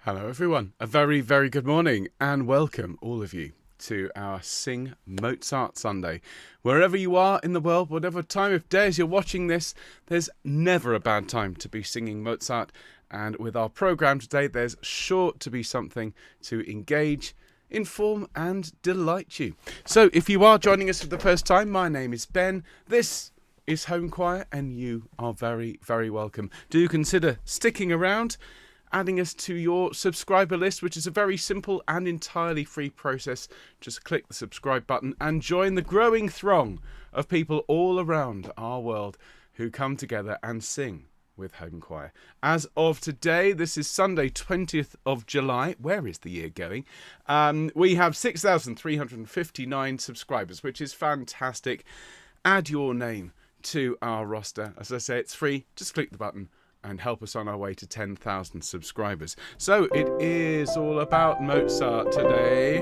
Hello everyone, a very, very good morning and welcome all of you to our Sing Mozart Sunday. Wherever you are in the world, whatever time of day as you're watching this, there's never a bad time to be singing Mozart. And with our programme today, there's sure to be something to engage, inform and delight you. So if you are joining us for the first time, my name is Ben. This is Homechoir and you are very, very welcome. Do consider sticking around, adding us to your subscriber list, which is a very simple and entirely free process. Just click the subscribe button and join the growing throng of people all around our world who come together and sing with Homechoir. As of today, this is Sunday 20th of July. Where is the year going? We have 6,359 subscribers, which is fantastic. Add your name to our roster. As I say, it's free. Just click the button and help us on our way to 10,000 subscribers. So it is all about Mozart today.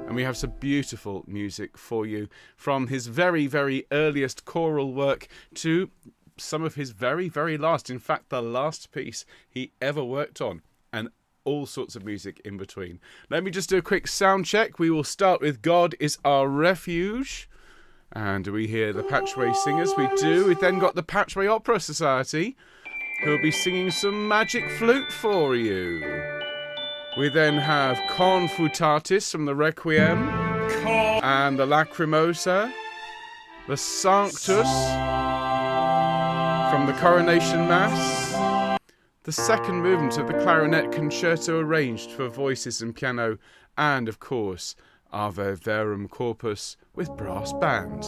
And we have some beautiful music for you, from his very, very earliest choral work to some of his very, very last. In fact, the last piece he ever worked on, and all sorts of music in between. Let me just do a quick sound check. We will start with God Is Our Refuge. And do we hear the Patchway Singers? We do. We've then got the Patchway Opera Society, who will be singing some magic flute for you. We then have Confutatis from the Requiem, and the Lacrimosa, the Sanctus from the Coronation Mass, the second movement of the Clarinet Concerto arranged for voices and piano, and of course, our Verum Corpus with brass band.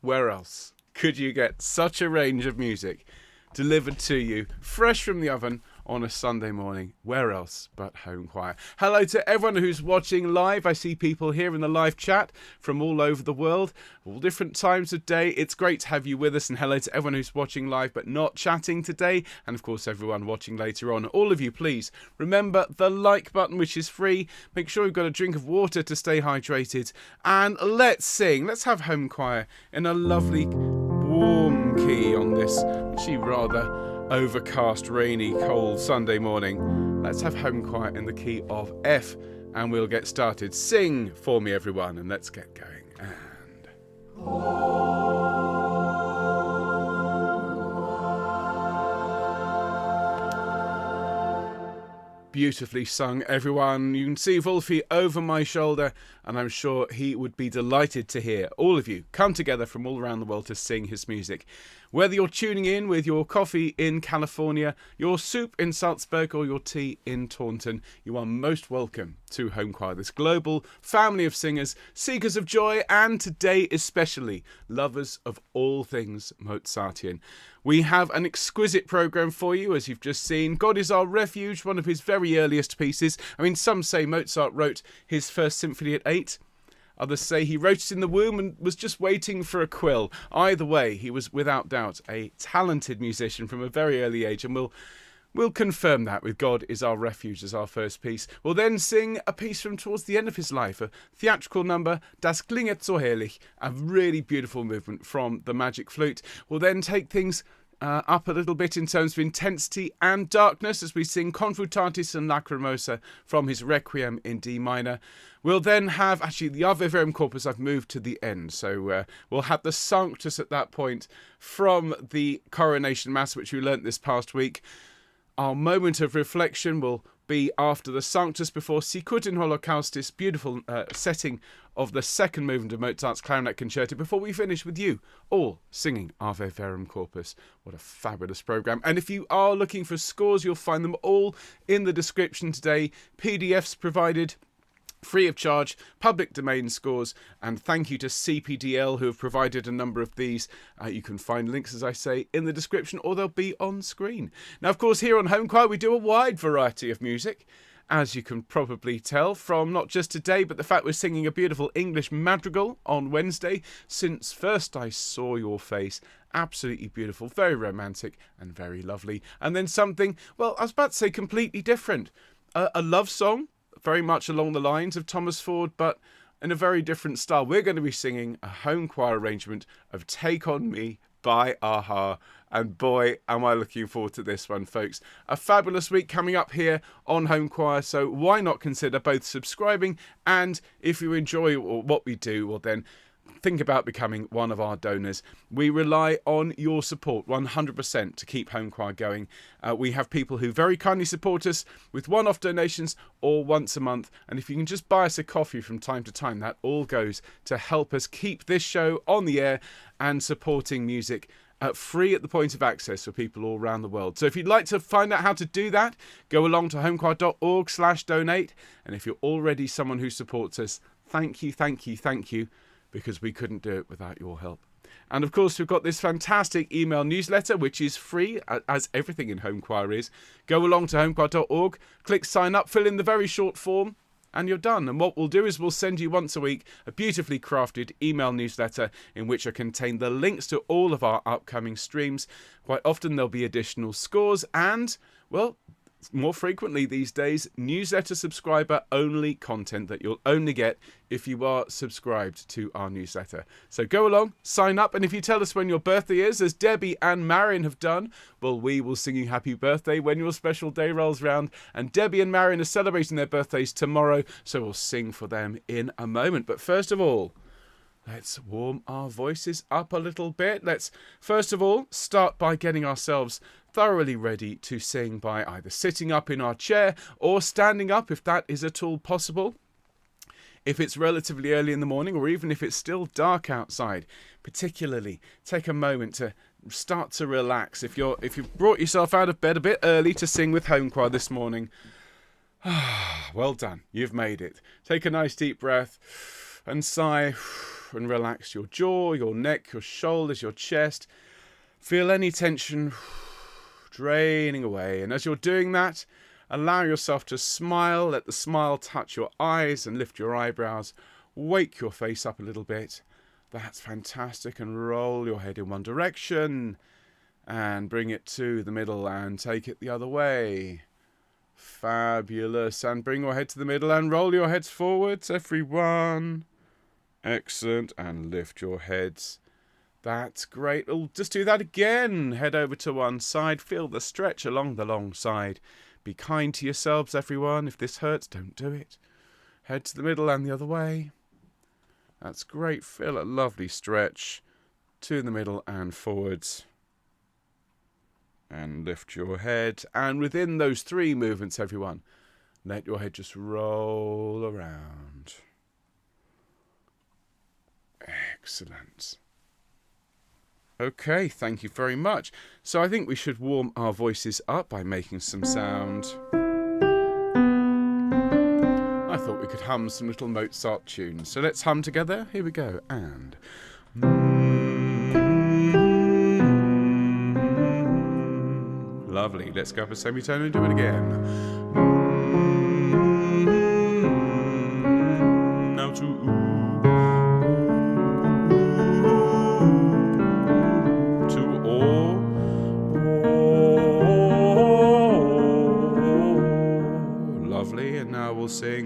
Where else could you get such a range of music delivered to you, fresh from the oven on a Sunday morning? Where else but Homechoir? Hello to everyone who's watching live. I see people here in the live chat from all over the world, all different times of day. It's great to have you with us, and hello to everyone who's watching live but not chatting today, and of course everyone watching later on. All of you, please remember the like button, which is free. Make sure you've got a drink of water to stay hydrated, and let's sing. Let's have Homechoir in a lovely warm key on this actually rather overcast, rainy, cold Sunday morning. Let's have Homechoir in the key of F, and we'll get started. Sing for me, everyone, and let's get going. Beautifully sung, everyone. You can see Wolfie over my shoulder, and I'm sure he would be delighted to hear all of you come together from all around the world to sing his music. Whether you're tuning in with your coffee in California, your soup in Salzburg, or your tea in Taunton, you are most welcome to Homechoir, this global family of singers, seekers of joy, and today especially lovers of all things Mozartian. We have an exquisite programme for you, as you've just seen. God Is Our Refuge, one of his very earliest pieces. I mean, some say Mozart wrote his first symphony at 8. Others say he wrote it in the womb and was just waiting for a quill. Either way, he was without doubt a talented musician from a very early age, and we'll confirm that with God Is Our Refuge as our first piece. We'll then sing a piece from towards the end of his life, a theatrical number, Das Klinget so Herrlich, a really beautiful movement from the magic flute. We'll then take things up a little bit in terms of intensity and darkness as we sing Confutatis and Lacrimosa from his Requiem in D minor. We'll then have, actually, the other Verum Corpus I've moved to the end, so we'll have the Sanctus at that point from the Coronation Mass, which we learnt this past week. Our moment of reflection will be after the Sanctus before Sicut in Holocaustis, beautiful setting of the second movement of Mozart's Clarinet Concerto, before we finish with you all singing Ave Verum Corpus. What a fabulous programme. And if you are looking for scores, you'll find them all in the description today. PDFs provided, free of charge, public domain scores, and thank you to CPDL who have provided a number of these. You can find links, as I say, in the description, or they'll be on screen. Now, of course, here on Homechoir we do a wide variety of music, as you can probably tell from not just today, but the fact we're singing a beautiful English madrigal on Wednesday, Since First I Saw Your Face. Absolutely beautiful, very romantic and very lovely. And then something, well, I was about to say completely different. A love song, very much along the lines of Thomas Ford, but in a very different style. We're going to be singing a Homechoir arrangement of Take On Me, by Aha. And boy, am I looking forward to this one, folks. A fabulous week coming up here on Homechoir, so why not consider both subscribing and if you enjoy what we do, well then think about becoming one of our donors. We rely on your support 100% to keep Homechoir going. We have people who very kindly support us with one-off donations or once a month. And if you can just buy us a coffee from time to time, that all goes to help us keep this show on the air and supporting music free at the point of access for people all around the world. So if you'd like to find out how to do that, go along to homechoir.org/donate. And if you're already someone who supports us, thank you, because we couldn't do it without your help. And of course, we've got this fantastic email newsletter, which is free, as everything in Homechoir is. Go along to homechoir.org, click sign up, fill in the very short form, and you're done. And what we'll do is we'll send you once a week a beautifully crafted email newsletter in which are contained the links to all of our upcoming streams. Quite often there'll be additional scores and, well, more frequently these days, newsletter subscriber only content that you'll only get if you are subscribed to our newsletter. So go along, sign up, and if you tell us when your birthday is, as Debbie and Marion have done, well, we will sing you happy birthday when your special day rolls round. And Debbie and Marion are celebrating their birthdays tomorrow, so we'll sing for them in a moment. But first of all, let's warm our voices up a little bit. Let's first of all start by getting ourselves thoroughly ready to sing by either sitting up in our chair or standing up if that is at all possible. If it's relatively early in the morning, or even if it's still dark outside, particularly take a moment to start to relax. If you've brought yourself out of bed a bit early to sing with Homechoir this morning, well done, you've made it. Take a nice deep breath and sigh and relax your jaw, your neck, your shoulders, your chest. Feel any tension draining away, and as you're doing that, allow yourself to smile. Let the smile touch your eyes and lift your eyebrows. Wake your face up a little bit. That's fantastic. And roll your head in one direction and bring it to the middle and take it the other way. Fabulous. And bring your head to the middle and roll your heads forwards, everyone. Excellent. And lift your heads. That's great. Oh, just do that again. Head over to one side. Feel the stretch along the long side. Be kind to yourselves, everyone. If this hurts, don't do it. Head to the middle and the other way. That's great. Feel a lovely stretch to the middle and forwards. And lift your head. And within those three movements, everyone, let your head just roll around. Excellent. Okay, thank you very much. So I think we should warm our voices up by making some sound. I thought we could hum some little Mozart tunes. So let's hum together. Here we go. And lovely. Let's go up a semitone and do it again. Now to we'll sing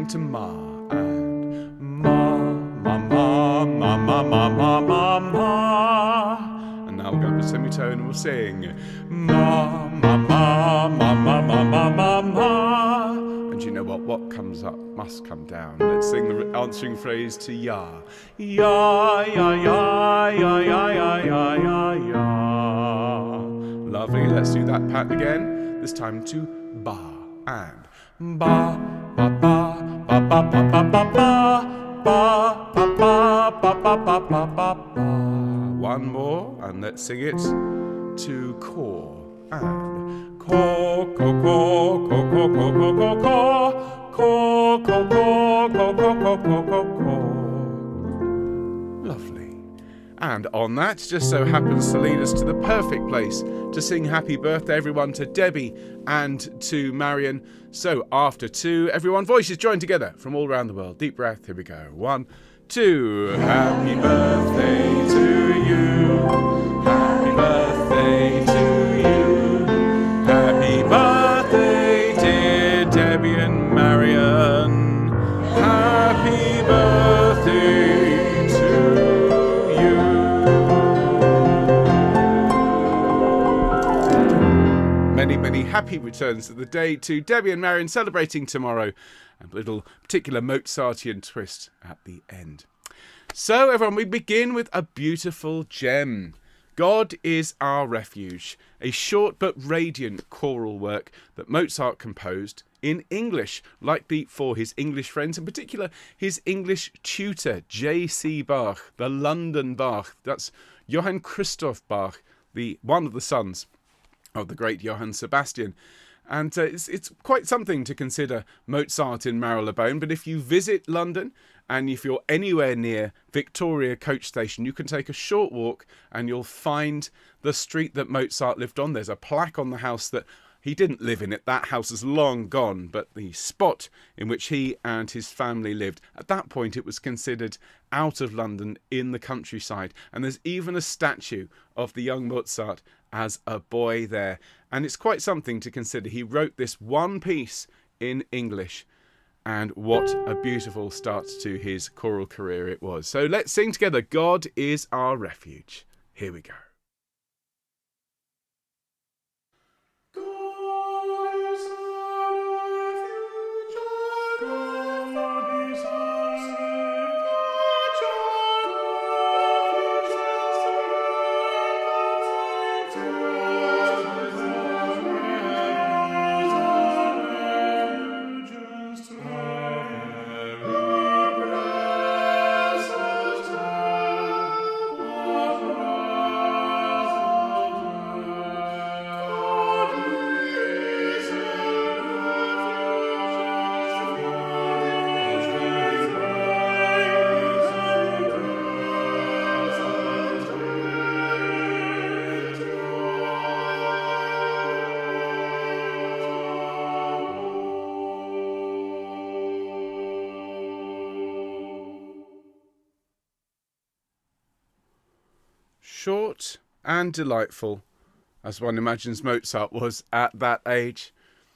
to Ma and Ma, Ma, Ma, Ma, Ma, Ma, Ma, Ma, Ma. And now we'll go up a semitone and we'll sing Ma, Ma, Ma, Ma, Ma, Ma, Ma, Ma, Ma. And you know what? What comes up must come down. Let's sing the answering phrase to Ya. Ya, ya, ya, ya, ya, ya, ya, ya, ya. Lovely. Let's do that pattern again. This time to Ba and Ba, Ba, Ba, Ba, Ba, Ba, Ba, Ba, Ba, Ba, Ba, Ba, Ba, Ba, Ba, Ba, Ba, Ba. One more, and let's sing it to Cor and Cor, Cor, Cor, Cor, Cor, Cor, Cor, Cor, Cor, Cor, Cor, Cor, Cor, Cor, Cor, Cor. Lovely. And on that, just so happens to lead us to the perfect place to sing happy birthday, everyone, to Debbie and to Marion. So after two, everyone, voices join together from all around the world. Deep breath, here we go. 1, 2. Happy birthday to you. Happy birthday to you. Happy birthday, dear Debbie and Marion. Happy birthday. many happy returns of the day to Debbie and Marion celebrating tomorrow, and a little particular Mozartian twist at the end. So everyone, we begin with a beautiful gem. God is Our Refuge, a short but radiant choral work that Mozart composed in English, likely for his English friends, in particular his English tutor, J.C. Bach, the London Bach. That's Johann Christoph Bach, one of the sons of the great Johann Sebastian. And it's quite something to consider Mozart in Marylebone, but if you visit London and if you're anywhere near Victoria Coach Station, you can take a short walk and you'll find the street that Mozart lived on. There's a plaque on the house that he didn't live in it. That house is long gone, but the spot in which he and his family lived, at that point it was considered out of London in the countryside. And there's even a statue of the young Mozart as a boy there. And it's quite something to consider. He wrote this one piece in English, and what a beautiful start to his choral career it was. So let's sing together, God is Our Refuge. Here we go. Short and delightful, as one imagines Mozart was at that age.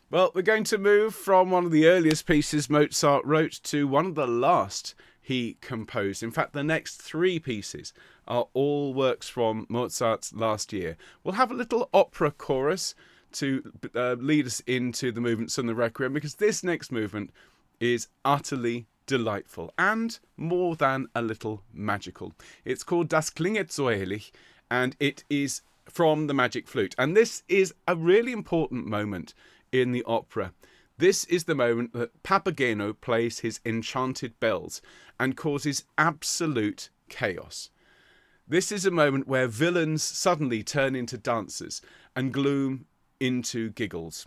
Well, we're going to move from one of the earliest pieces Mozart wrote to one of the last he composed. In fact, the next three pieces are all works from Mozart's last year. We'll have a little opera chorus to lead us into the movements and the Requiem, because this next movement is utterly delightful and more than a little magical. It's called Das Klinget so Herrlich, and it is from the Magic Flute. And this is a really important moment in the opera. This is the moment that Papageno plays his enchanted bells and causes absolute chaos. This is a moment where villains suddenly turn into dancers and gloom into giggles.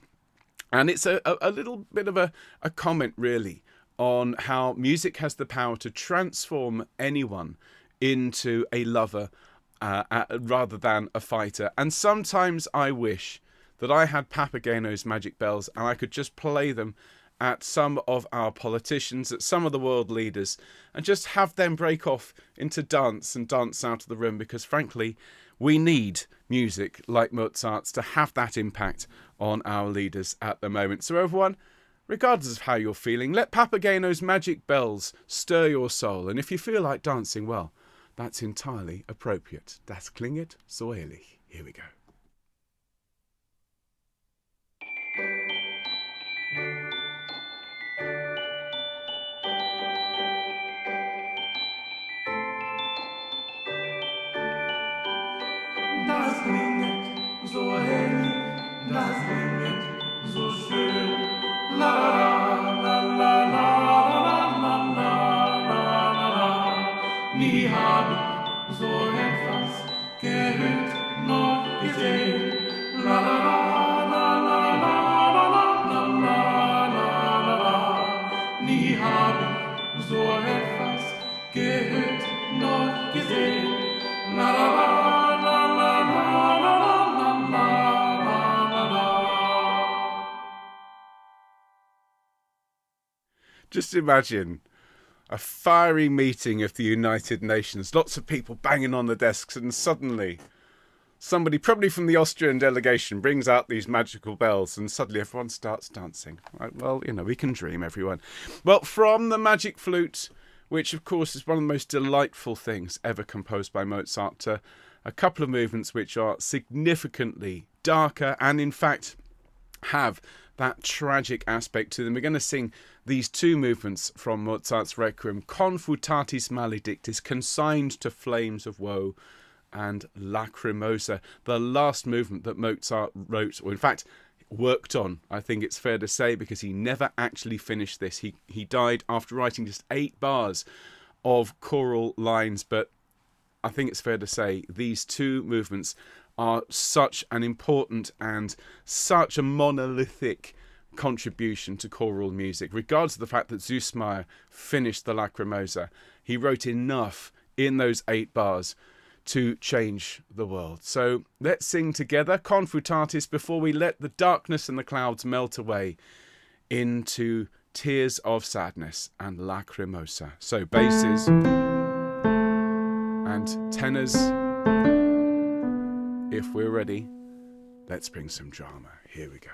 And it's a little bit of a comment, really, on how music has the power to transform anyone into a lover rather than a fighter. And sometimes I wish that I had Papageno's magic bells and I could just play them at some of our politicians, at some of the world leaders, and just have them break off into dance and dance out of the room, because frankly we need music like Mozart's to have that impact on our leaders at the moment. So everyone, regardless of how you're feeling, let Papageno's magic bells stir your soul. And if you feel like dancing, well, that's entirely appropriate. Das Klinget so Herrlich. Here we go. Das klinget so herrlich, das klinget so schön. La la la la la la la la la. Nie hab ich so etwas gehört noch gesehen. La la la la la la la la la la. Nie hab ich so etwas gehört noch gesehen. La la la. Just imagine a fiery meeting of the United Nations, lots of people banging on the desks, and suddenly somebody, probably from the Austrian delegation, brings out these magical bells and suddenly everyone starts dancing. Right? Well, we can dream, everyone. Well, from the Magic Flute, which of course is one of the most delightful things ever composed by Mozart, a couple of movements which are significantly darker and in fact have that tragic aspect to them. We're going to sing these two movements from Mozart's Requiem, Confutatis Maledictis, Consigned to Flames of Woe, and Lacrimosa, the last movement that Mozart wrote, or in fact worked on, I think it's fair to say, because he never actually finished this. He died after writing just 8 bars of choral lines, but I think it's fair to say these two movements are such an important and such a monolithic contribution to choral music. Regardless of the fact that Süssmayr finished the Lacrimosa, he wrote enough in those 8 bars to change the world. So let's sing together Confutatis before we let the darkness and the clouds melt away into tears of sadness and Lacrimosa. So basses and tenors. If we're ready, let's bring some drama. Here we go.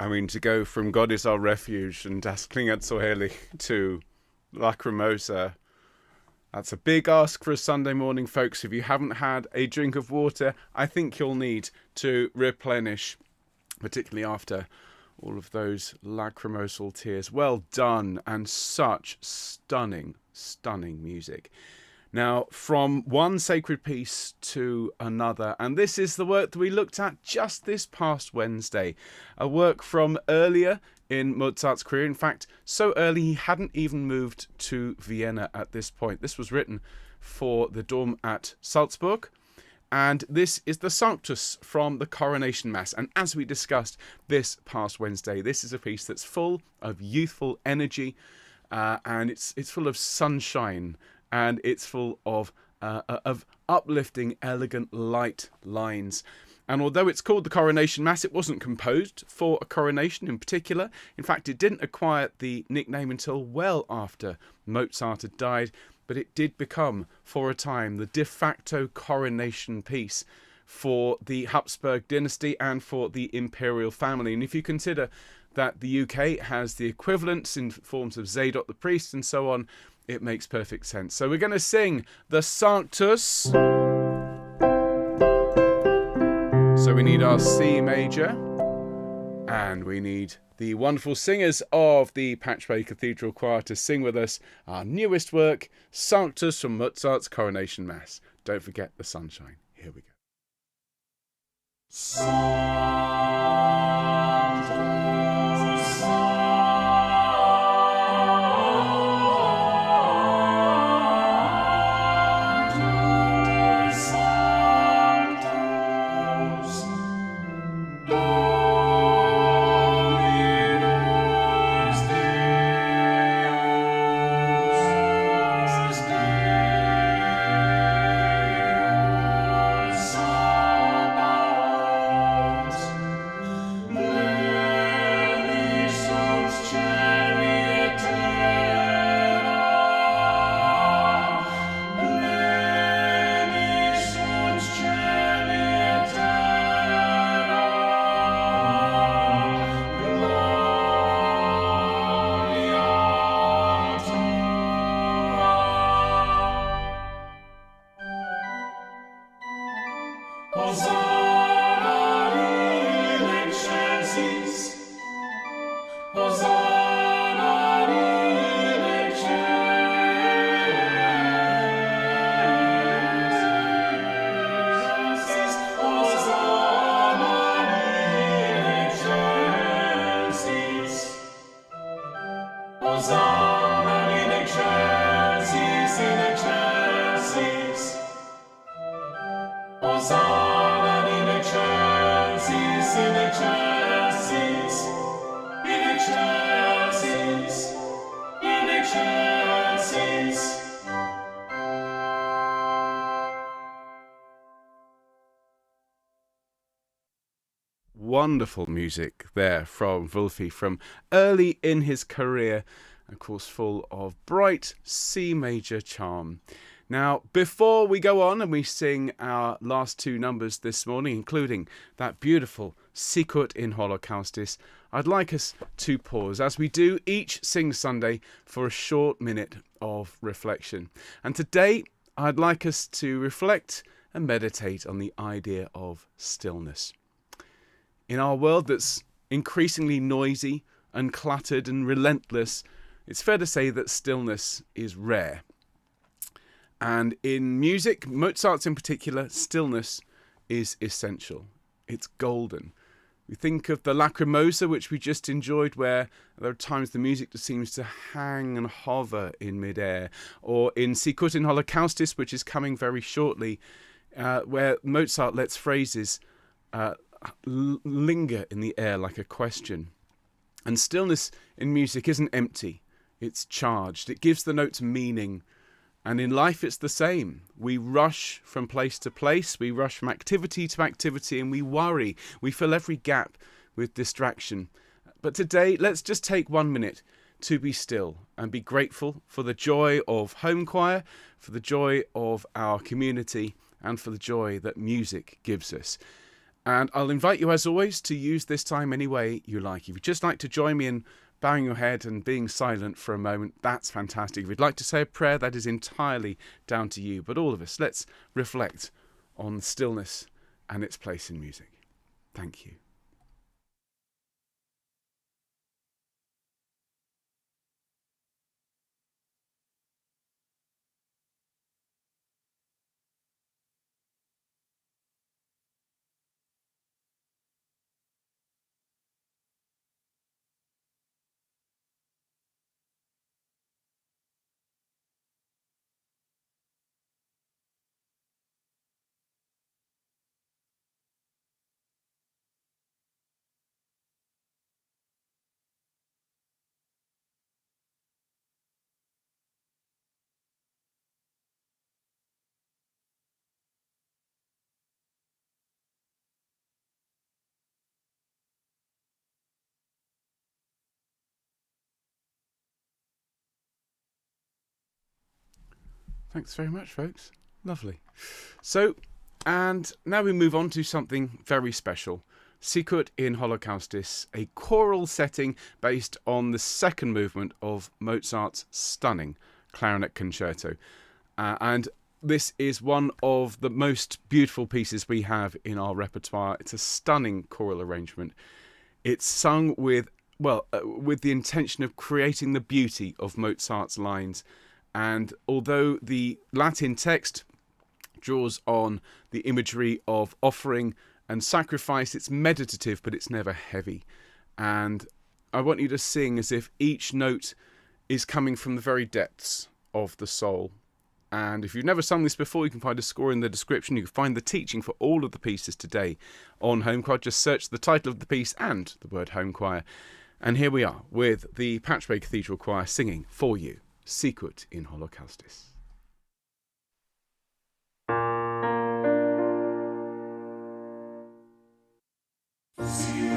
I mean, to go from God is Our Refuge and Das Klinget so Herrlich to Lacrimosa, that's a big ask for a Sunday morning, folks. If you haven't had a drink of water, I think you'll need to replenish, particularly after all of those lacrimosal tears. Well done, and such stunning, stunning music. Now, from one sacred piece to another, and this is the work that we looked at just this past Wednesday, a work from earlier in Mozart's career. In fact, so early he hadn't even moved to Vienna at this point. This was written for the Dom at Salzburg, and this is the Sanctus from the Coronation Mass. And as we discussed this past Wednesday, this is a piece that's full of youthful energy, and it's full of sunshine, and it's full of uplifting, elegant, light lines. And although it's called the Coronation Mass, it wasn't composed for a coronation in particular. In fact, it didn't acquire the nickname until well after Mozart had died, but it did become, for a time, the de facto coronation piece for the Habsburg dynasty and for the imperial family. And if you consider that the UK has the equivalents in forms of Zadok the priest and so on, it makes perfect sense. So we're going to sing the Sanctus. So we need our C major, and we need the wonderful singers of the Patchway Cathedral Choir to sing with us our newest work, Sanctus from Mozart's Coronation Mass. Don't forget the sunshine. Here we go. Wonderful music there from Wulfy from early in his career, of course full of bright C major charm. Now, before we go on and we sing our last two numbers this morning, including that beautiful Sicut in Holocaustis, I'd like us to pause, as we do each Sing Sunday, for a short minute of reflection. And today, I'd like us to reflect and meditate on the idea of stillness. In our world that's increasingly noisy and cluttered and relentless, it's fair to say that stillness is rare. And in music, Mozart's in particular, stillness is essential. It's golden. We think of the Lacrimosa, which we just enjoyed, where there are times the music just seems to hang and hover in midair. Or in Sicut in Holocaustis, which is coming very shortly, where Mozart lets phrases linger in the air like a question. And stillness in music isn't empty. It's charged. It gives the notes meaning. And in life, it's the same. We rush from place to place. We rush from activity to activity, and we worry. We fill every gap with distraction. But today, let's just take 1 minute to be still and be grateful for the joy of Homechoir, for the joy of our community, and for the joy that music gives us. And I'll invite you, as always, to use this time any way you like. If you'd just like to join me in bowing your head and being silent for a moment, that's fantastic. If you'd like to say a prayer, that is entirely down to you. But all of us, let's reflect on stillness and its place in music. Thank you. Thanks very much, folks. Lovely. So, and now we move on to something very special. Sicut in Holocaustis, a choral setting based on the second movement of Mozart's stunning clarinet concerto. And this is one of the most beautiful pieces we have in our repertoire. It's a stunning choral arrangement. It's sung with the intention of creating the beauty of Mozart's lines. And although the Latin text draws on the imagery of offering and sacrifice, it's meditative, but it's never heavy. And I want you to sing as if each note is coming from the very depths of the soul. And if you've never sung this before, you can find a score in the description. You can find the teaching for all of the pieces today on Homechoir. Just search the title of the piece and the word Homechoir. And here we are with the Patchway Cathedral Choir singing for you Sicut in Holocaustis. Sicut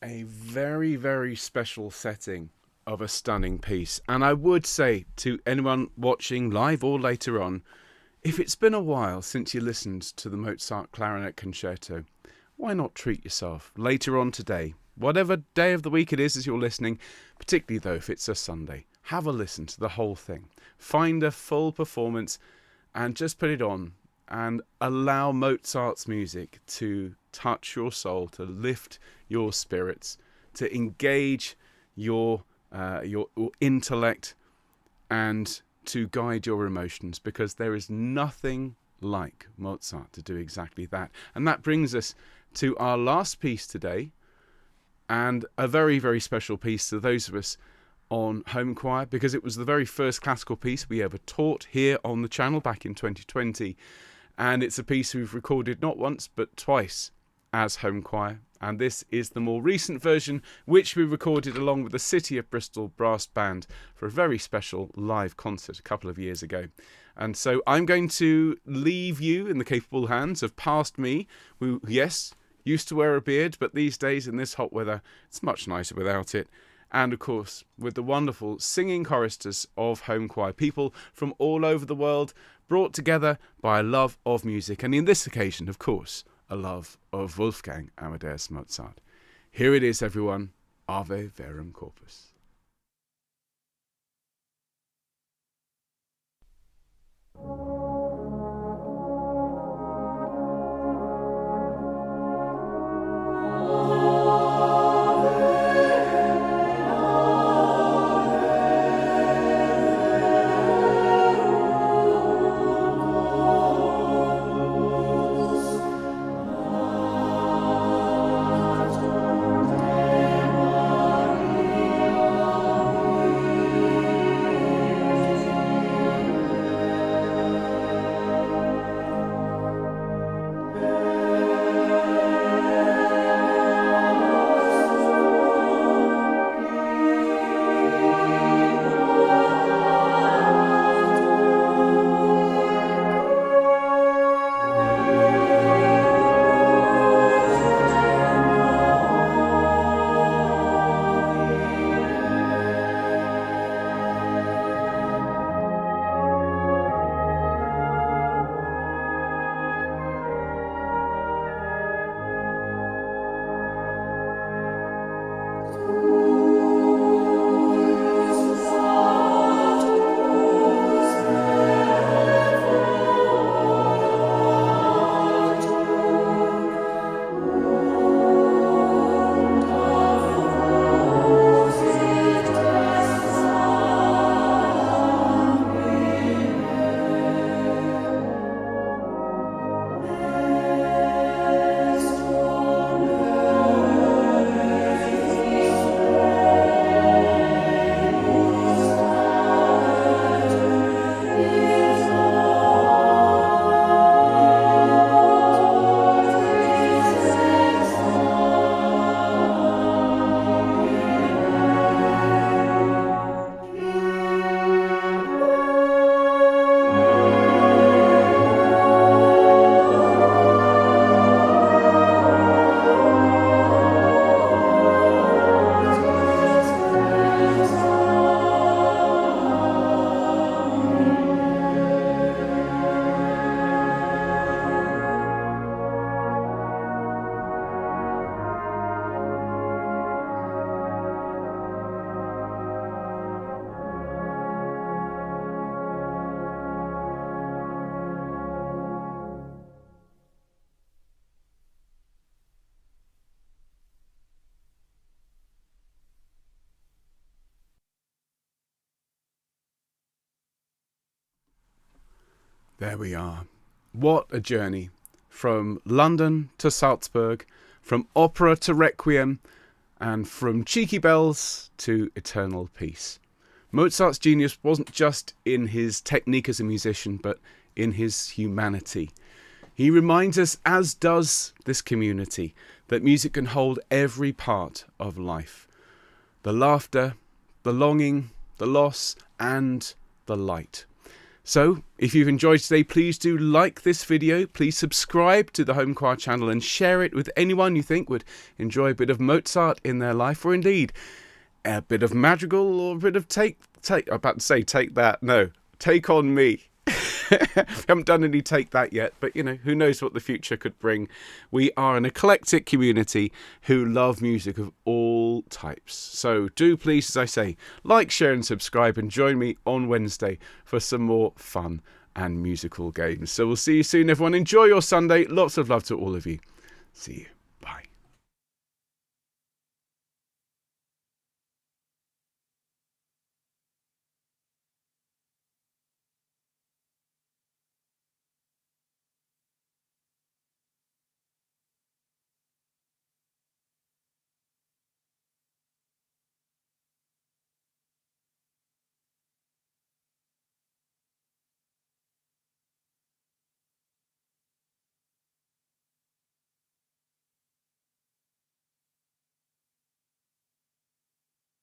A very, very special setting of a stunning piece. And I would say to anyone watching live or later on, if it's been a while since you listened to the Mozart Clarinet Concerto, why not treat yourself later on today? Whatever day of the week it is as you're listening, particularly though if it's a Sunday, have a listen to the whole thing. Find a full performance and just put it on and allow Mozart's music to touch your soul, to lift your spirits, to engage your intellect and to guide your emotions, because there is nothing like Mozart to do exactly that. And that brings us to our last piece today, and a very, very special piece to those of us on Homechoir, because it was the very first classical piece we ever taught here on the channel back in 2020. And it's a piece we've recorded not once but twice as Homechoir. And this is the more recent version, which we recorded along with the City of Bristol Brass Band for a very special live concert a couple of years ago. And so I'm going to leave you in the capable hands of past me, who, yes, used to wear a beard, but these days in this hot weather, it's much nicer without it. And of course, with the wonderful singing choristers of Homechoir, people from all over the world, brought together by a love of music. And in this occasion, of course, a love of Wolfgang Amadeus Mozart. Here it is, everyone. Ave Verum Corpus. There we are. What a journey. From London to Salzburg, from opera to Requiem, and from cheeky bells to eternal peace. Mozart's genius wasn't just in his technique as a musician, but in his humanity. He reminds us, as does this community, that music can hold every part of life. The laughter, the longing, the loss, and the light. So, if you've enjoyed today, please do like this video, please subscribe to the Homechoir channel and share it with anyone you think would enjoy a bit of Mozart in their life, or indeed a bit of madrigal, or a bit of take I'm about to say take that, no, take on me. Haven't done any take that yet, but who knows what the future could bring. We are an eclectic community who love music of all types. So do please, as I say, like, share and subscribe, and join me on Wednesday for some more fun and musical games. So we'll see you soon, everyone. Enjoy your Sunday. Lots of love to all of you. See you. Bye.